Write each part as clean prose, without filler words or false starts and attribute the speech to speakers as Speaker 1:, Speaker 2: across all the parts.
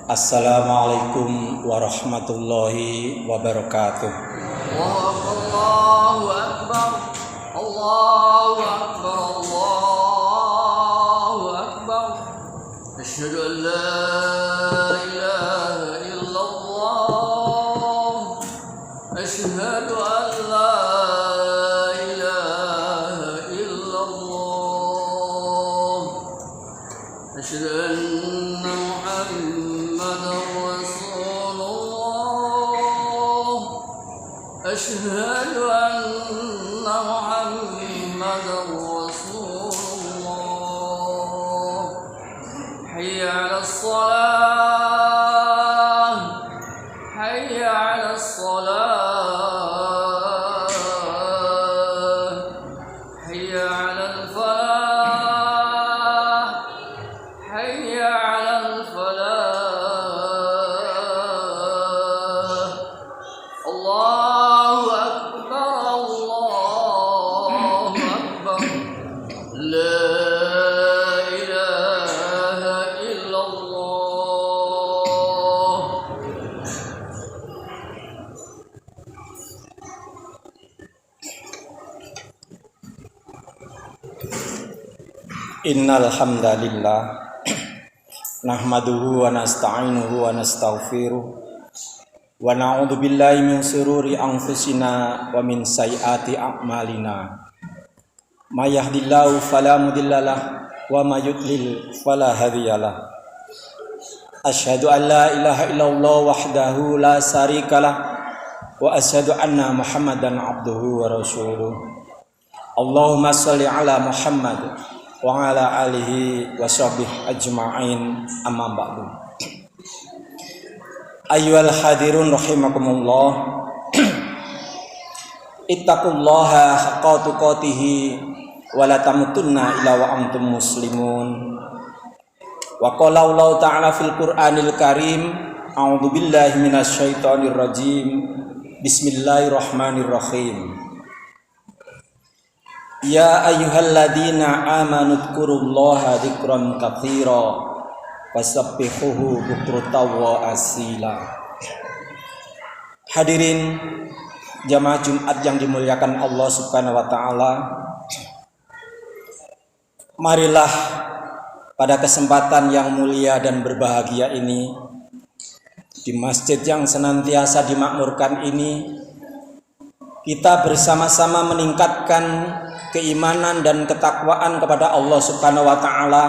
Speaker 1: Assalamualaikum warahmatullahi wabarakatuh.
Speaker 2: Allahu Akbar, Allahu Akbar, Allahu Akbar. Asyhadu an la ilaha illallah. Asyhadu an la ilaha illallah. Asyhadu anna Muhammadar Rasulullah. Asyhadu anna Muhammadar Rasulullah. Hayya 'alas shalah, hayya 'alas shalah, hayya 'alal falah, hayya 'alal falah. Allahu Akbar, Allahu Akbar. La ilaha illallah.
Speaker 1: Innal hamdalillah nahmaduhu wa nasta'inuhu wa nastaghfiruh wa na'udzu billahi min shururi anfusina wa min sayyiati a'malina. May yahdihillahu fala mudhillalah wa may yudlil fala hadiyalah. Asyhadu an la ilaha illallah wahdahu la syarikalah wa asyhadu anna Muhammadan abduhu wa rasuluh. Allahumma shalli ala Muhammad wa ala alihi wa sahbihi ajma'in, amma ba'du. Ayyuhal hadirun rahimakumullah, ittaqullaha haqqa tuqatih wa la tamutunna illa wa antum muslimun. Wa qala Allah ta'ala fil Qur'anil Karim, a'udzu billahi minasy syaithanir rajim. Bismillahirrahmanirrahim. Ya ayyuhalladzina amanu dzkurullaha dzikran katsira wasabbihuhu bukratan wa asila. Hadirin jamaah Jumat yang dimuliakan Allah Subhanahu wa taala, marilah pada kesempatan yang mulia dan berbahagia ini, di masjid yang senantiasa dimakmurkan ini, kita bersama-sama meningkatkan keimanan dan ketakwaan kepada Allah Subhanahu wa taala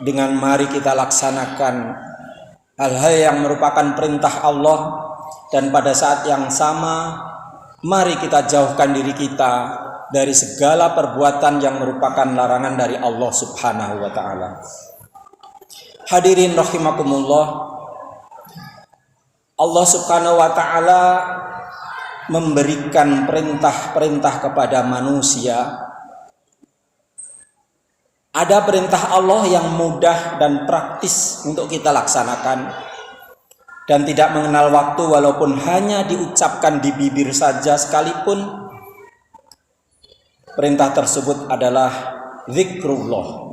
Speaker 1: dengan mari kita laksanakan hal-hal yang merupakan perintah Allah, dan pada saat yang sama mari kita jauhkan diri kita dari segala perbuatan yang merupakan larangan dari Allah Subhanahu wa taala. Hadirin rahimakumullah, Allah Subhanahu wa taala memberikan perintah-perintah kepada manusia. Ada perintah Allah yang mudah dan praktis untuk kita laksanakan dan tidak mengenal waktu, walaupun hanya diucapkan di bibir saja sekalipun. Perintah tersebut adalah zikrullah,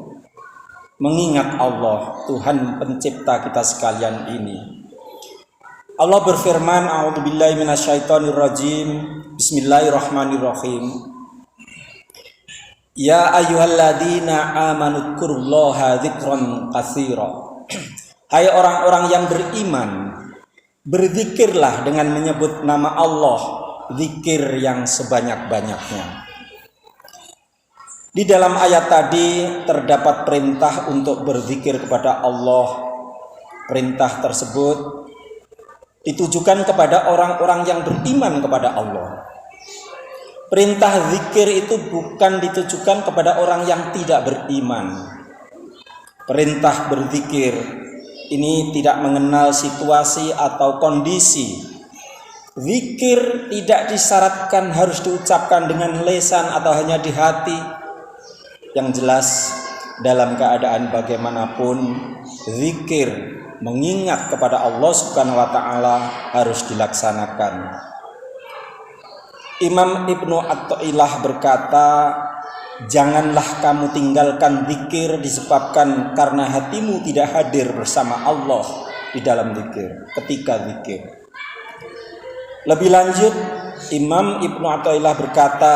Speaker 1: mengingat Allah, Tuhan pencipta kita sekalian ini. Allah berfirman, a'udzubillahi minasyaitonir rajim. Bismillahirrahmanirrahim. Ya ayyuhalladzina amanu dzkurullaha dzikran katsira. Hai orang-orang yang beriman, berzikirlah dengan menyebut nama Allah, zikir yang sebanyak-banyaknya. Di dalam ayat tadi terdapat perintah untuk berzikir kepada Allah. Perintah tersebut ditujukan kepada orang-orang yang beriman kepada Allah. Perintah zikir itu bukan ditujukan kepada orang yang tidak beriman. Perintah berzikir ini tidak mengenal situasi atau kondisi. Zikir tidak disyaratkan harus diucapkan dengan lisan atau hanya di hati. Yang jelas, dalam keadaan bagaimanapun, zikir mengingat kepada Allah Subhanahu wa taala harus dilaksanakan. Imam Ibnu Athaillah berkata, Janganlah kamu tinggalkan zikir disebabkan karena hatimu tidak hadir bersama Allah di dalam zikir, ketika zikir. Lebih lanjut, Imam Ibnu Athaillah berkata,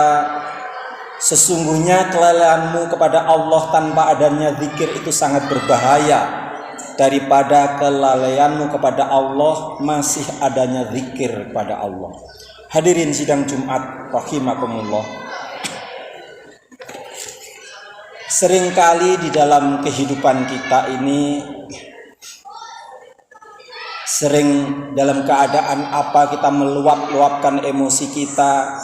Speaker 1: sesungguhnya kelalaianmu kepada Allah tanpa adanya zikir itu sangat berbahaya daripada kelalaianmu kepada Allah masih adanya zikir kepada Allah. Hadirin sidang Jumat rahimakumullah. Seringkali di dalam kehidupan kita ini, sering dalam keadaan apa kita meluapkan emosi kita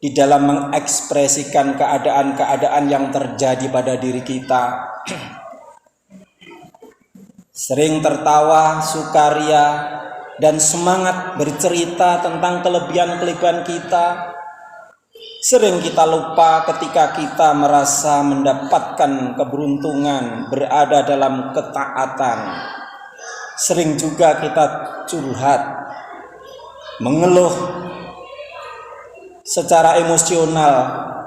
Speaker 1: di dalam mengekspresikan keadaan-keadaan yang terjadi pada diri kita. Sering tertawa, sukaria, dan semangat bercerita tentang kelebihan-kelebihan kita. Sering kita lupa ketika kita merasa mendapatkan keberuntungan berada dalam ketaatan. Sering juga kita curhat, mengeluh secara emosional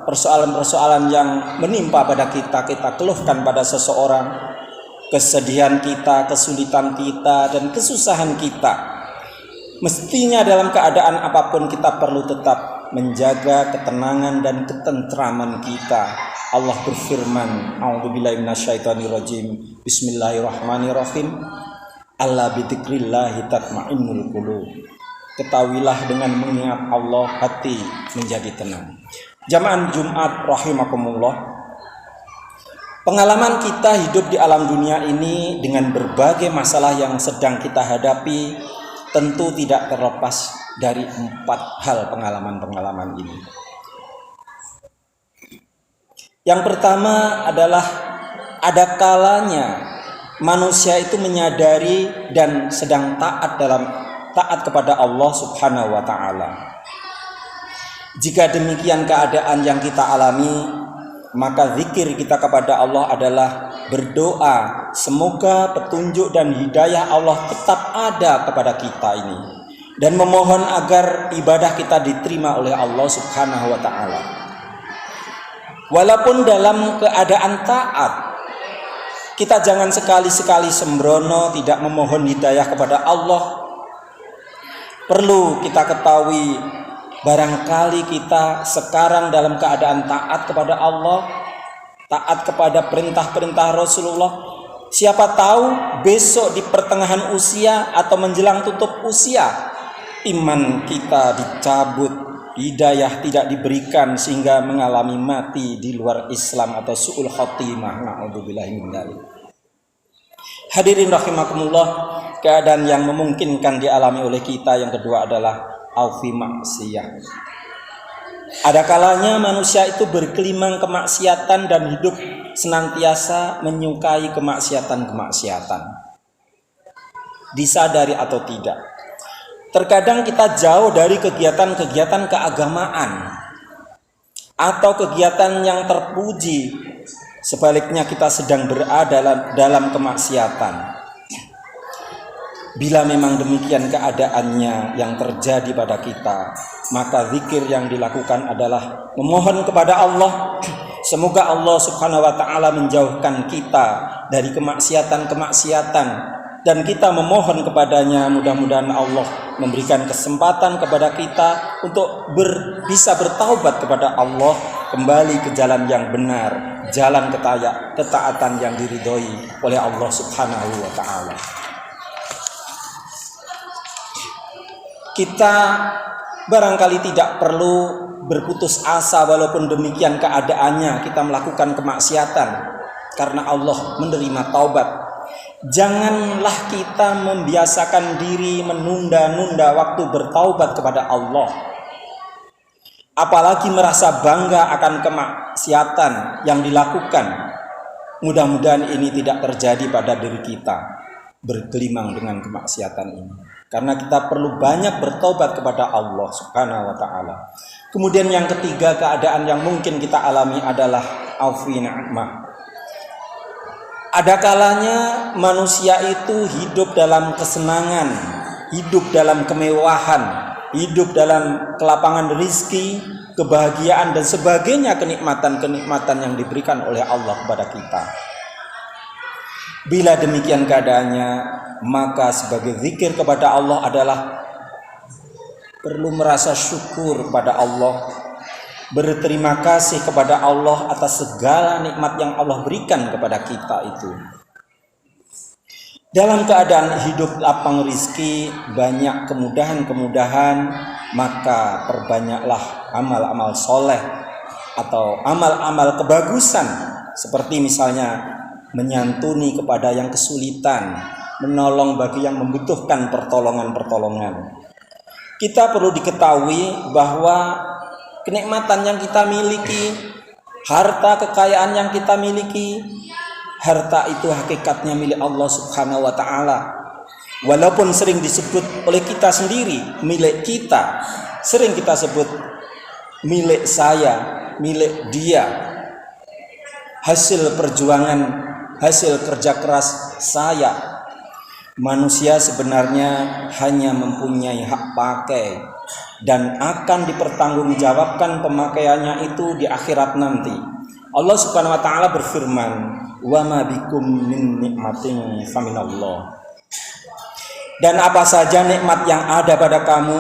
Speaker 1: persoalan-persoalan yang menimpa pada kita keluhkan pada seseorang, kesedihan kita, kesulitan kita, dan kesusahan kita. Mestinya dalam keadaan apapun kita perlu tetap menjaga ketenangan dan ketentraman kita. Allah berfirman, A'udzubillahi minasyaitonirrajim. Bismillahirrahmanirrahim. Alla bidzikrillahi tatma'innul qulub. Ketahuilah dengan mengingat Allah hati menjadi tenang. Jamaah Jumat rahimakumullah. Pengalaman kita hidup di alam dunia ini dengan berbagai masalah yang sedang kita hadapi tentu tidak terlepas dari 4 hal pengalaman-pengalaman ini. Yang pertama adalah ada kalanya manusia itu menyadari dan sedang taat kepada Allah Subhanahu wa taala. Jika demikian keadaan yang kita alami, maka zikir kita kepada Allah adalah berdoa semoga petunjuk dan hidayah Allah tetap ada kepada kita ini, dan memohon agar ibadah kita diterima oleh Allah Subhanahu wa taala. Walaupun dalam keadaan taat, kita jangan sekali-sekali sembrono tidak memohon hidayah kepada Allah. Perlu kita ketahui, barangkali kita sekarang dalam keadaan taat kepada Allah, taat kepada perintah-perintah Rasulullah. Siapa tahu besok di pertengahan usia atau menjelang tutup usia, iman kita dicabut, hidayah tidak diberikan sehingga mengalami mati di luar Islam atau su'ul khatimah. Na'udzubillahi min dzalik. Hadirin rahimakumullah, keadaan yang memungkinkan dialami oleh kita yang kedua adalah aufi maksiyah. Ada kalanya manusia itu berkelimang kemaksiatan dan hidup senantiasa menyukai kemaksiatan-kemaksiatan, disadari atau tidak. Terkadang kita jauh dari kegiatan-kegiatan keagamaan atau kegiatan yang terpuji. Sebaliknya kita sedang berada dalam kemaksiatan. Bila memang demikian keadaannya yang terjadi pada kita, maka zikir yang dilakukan adalah memohon kepada Allah. Semoga Allah Subhanahu wa taala menjauhkan kita dari kemaksiatan-kemaksiatan, dan kita memohon kepadanya mudah-mudahan Allah memberikan kesempatan kepada kita untuk bisa bertaubat kepada Allah, kembali ke jalan yang benar, jalan ketaatan yang diridhoi oleh Allah Subhanahu wa taala. Kita barangkali tidak perlu berputus asa walaupun demikian keadaannya kita melakukan kemaksiatan, karena Allah menerima taubat. Janganlah kita membiasakan diri menunda-nunda waktu bertaubat kepada Allah, apalagi merasa bangga akan kemaksiatan yang dilakukan. Mudah-mudahan ini tidak terjadi pada diri kita, bergelimang dengan kemaksiatan ini, karena kita perlu banyak bertobat kepada Allah Subhanahu wa taala. Kemudian yang ketiga, keadaan yang mungkin kita alami adalah aufi ni'mah. Ada kalanya manusia itu hidup dalam kesenangan, hidup dalam kemewahan, hidup dalam kelapangan rezeki, kebahagiaan dan sebagainya, kenikmatan-kenikmatan yang diberikan oleh Allah kepada kita. Bila demikian keadaannya, maka sebagai zikir kepada Allah adalah perlu merasa syukur kepada Allah, berterima kasih kepada Allah atas segala nikmat yang Allah berikan kepada kita itu. Dalam keadaan hidup lapang rizki, banyak kemudahan-kemudahan, maka perbanyaklah amal-amal soleh atau amal-amal kebagusan, seperti misalnya menyantuni kepada yang kesulitan, menolong bagi yang membutuhkan pertolongan-pertolongan. Kita perlu diketahui bahwa kenikmatan yang kita miliki, harta kekayaan yang kita miliki, harta itu hakikatnya milik Allah Subhanahu wa ta'ala. Walaupun sering disebut oleh kita sendiri milik kita, sering kita sebut milik saya, milik dia, hasil perjuangan, hasil kerja keras saya. Manusia sebenarnya hanya mempunyai hak pakai dan akan dipertanggungjawabkan pemakaiannya itu di akhirat nanti. Allah Subhanahu wa ta'ala berfirman, "Wa ma bikum min nikmatin faminallah." Dan apa saja nikmat yang ada pada kamu,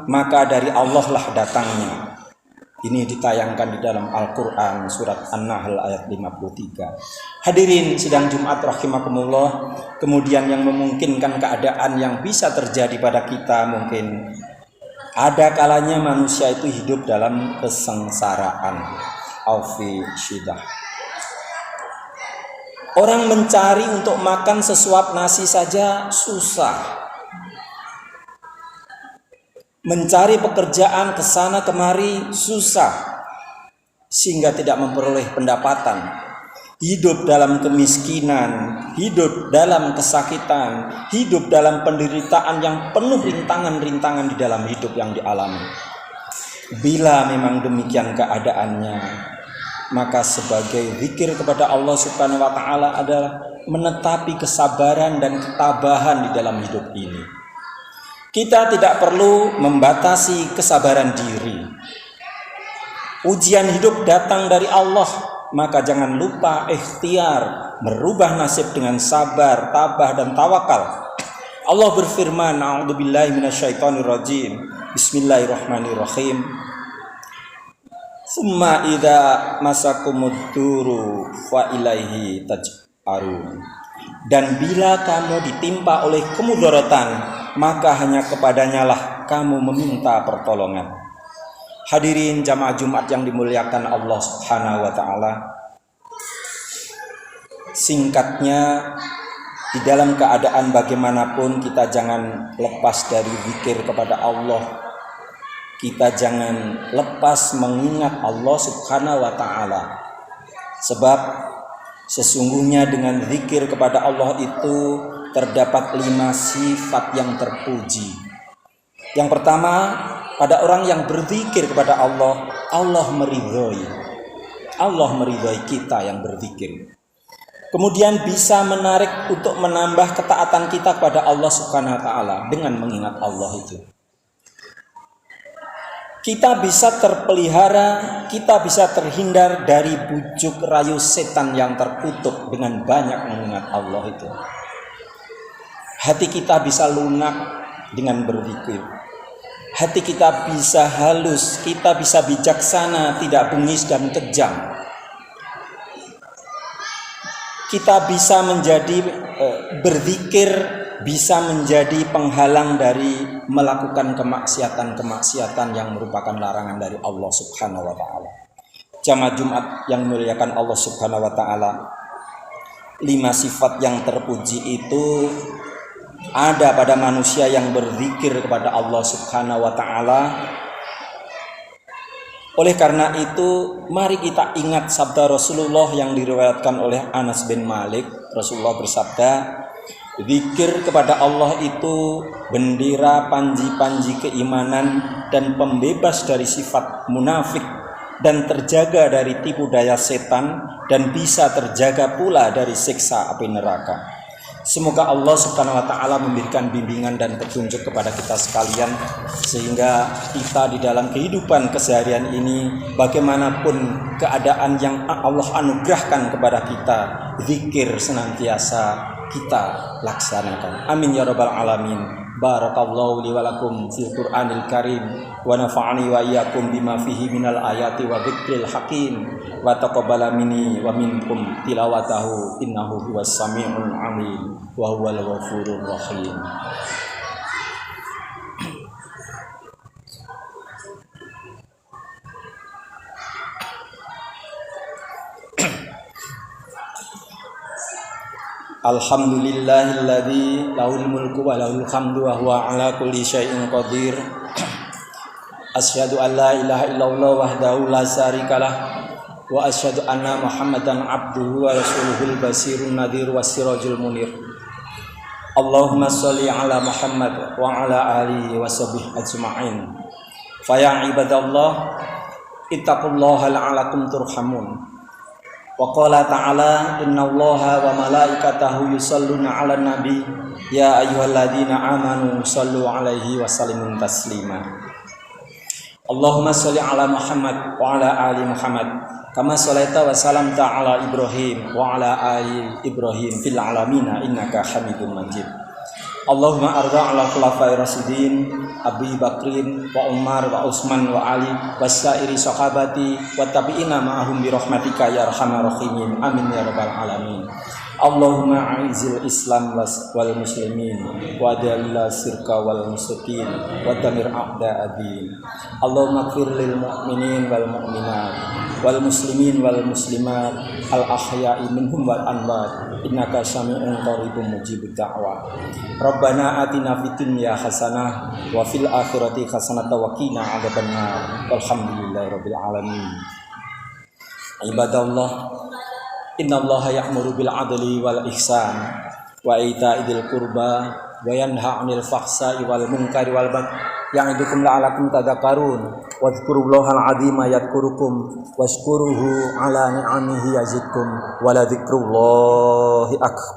Speaker 1: maka dari Allah lah datangnya. Ini ditayangkan di dalam Al-Quran surat An-Nahl ayat 53. Hadirin sidang Jumat rahimakumullah, kemudian yang memungkinkan keadaan yang bisa terjadi pada kita, mungkin ada kalanya manusia itu hidup dalam kesengsaraan, aufi syidah. Orang mencari untuk makan sesuap nasi saja susah. Mencari pekerjaan ke sana kemari susah, sehingga tidak memperoleh pendapatan. Hidup dalam kemiskinan, hidup dalam kesakitan, hidup dalam penderitaan yang penuh rintangan-rintangan di dalam hidup yang dialami. Bila memang demikian keadaannya, maka sebagai zikir kepada Allah Subhanahu wa ta'ala adalah menetapi kesabaran dan ketabahan di dalam hidup ini. Kita tidak perlu membatasi kesabaran diri. Ujian hidup datang dari Allah, maka jangan lupa ikhtiar merubah nasib dengan sabar, tabah dan tawakal. Allah berfirman, "A'udzubillahi minasyaitonirrajim. Bismillahirrahmanirrahim. Tsumma idza masakumud-duru fa ilaihi taj'arun." Dan bila kamu ditimpa oleh kemudaratan, maka hanya kepadanya lah kamu meminta pertolongan. Hadirin jamaah Jumat yang dimuliakan Allah Subhanahu wa ta'ala, singkatnya, di dalam keadaan bagaimanapun kita jangan lepas dari zikir kepada Allah. Kita jangan lepas mengingat Allah Subhanahu wa ta'ala. Sebab sesungguhnya dengan zikir kepada Allah itu terdapat 5 sifat yang terpuji. Yang pertama, pada orang yang berzikir kepada Allah, Allah meridhoi. Allah meridhoi kita yang berzikir. Kemudian bisa menarik untuk menambah ketaatan kita kepada Allah Subhanahu wa ta'ala dengan mengingat Allah itu. Kita bisa terpelihara, kita bisa terhindar dari bujuk rayu setan yang terkutuk dengan banyak mengingat Allah itu. Hati kita bisa lunak dengan berzikir. Hati kita bisa halus, kita bisa bijaksana, tidak bengis dan kejam. Kita bisa menjadi berzikir, bisa menjadi penghalang dari melakukan kemaksiatan-kemaksiatan yang merupakan larangan dari Allah Subhanahu wa ta'ala. Jamaah Jumat yang memuliakan Allah Subhanahu wa ta'ala, 5 sifat yang terpuji itu ada pada manusia yang berzikir kepada Allah Subhanahu wa ta'ala. Oleh karena itu, mari kita ingat sabda Rasulullah yang diriwayatkan oleh Anas bin Malik. Rasulullah bersabda, zikir kepada Allah itu bendera panji-panji keimanan dan pembebas dari sifat munafik, dan terjaga dari tipu daya setan, dan bisa terjaga pula dari siksa api neraka. Semoga Allah Subhanahu wa taala memberikan bimbingan dan petunjuk kepada kita sekalian sehingga kita di dalam kehidupan keseharian ini bagaimanapun keadaan yang Allah anugerahkan kepada kita, zikir senantiasa kita laksanakan. Amin ya rabbal alamin. Barakallahu li wa lakum fil Qur'anil Karim wa nafa'ani wa iyyakum bima fihi minal ayati wa dzikril hakim wa taqabbala minni wa minkum tilawatahu innahu huwas samiul alim wa huwal ghafurur rahim. Alhamdulillahilladzi lahul mulku wa lahul hamdu wa huwa ala kulli syai'in qadir. Asyhadu an la ilaha illallah wahdahu la syarikalah wa asyhadu anna Muhammadan abduhu wa rasuluhul basirun nadhir wasirajul munir. Allahumma shalli ala Muhammad wa ala alihi wa sahbihi ajma'in. Fa ya ibadallah ittaqullaha la'allakum turhamun. Wa qala ta'ala innallaha wa malaikatahu yusholluna 'alan nabi ya ayyuhalladzina amanu shallu 'alaihi wa sallimu taslima. Allahumma shalli 'ala Muhammad wa 'ala ali Muhammad kama shallaita wa sallamta 'ala Ibrahim wa 'ala ali Ibrahim fil 'alamin innaka Hamidum Majid. Allahumma arda 'ala khulafai rasyidin Abi Bakrin wa Umar wa Utsman wa Ali wasairi sahabati wa tabi'ina ma'ahum bi rahmatika ya arhamar rahimin. Amin ya rabbal alamin. Allahumma a'izil Islam wal muslimin wa adilla syirka wal musyrikin wa damir a'da'ad-din. Allahumma ighfir lil mu'minin wal mu'minat wal muslimin wal muslimat al ahya'i minhum wal amwat innaka sami'un qaribun mujibud da'wat. Rabbana atina fid dunya hasanah wa fil akhirati hasanah wa qina adzabannar. Walhamdulillahirabbil alamin. Ibadallah, innallaha ya'muru bil 'adli wal ihsan wa itaa'il qurba wa yanha 'anil fahsai wal munkari wal baghi ya'idukum la'allakum tadhakkarun. Wadhkurullahal 'azima yadhkurukum washkuruhu 'ala ni'amihi yazidkum wa la dzikrullahi akbar.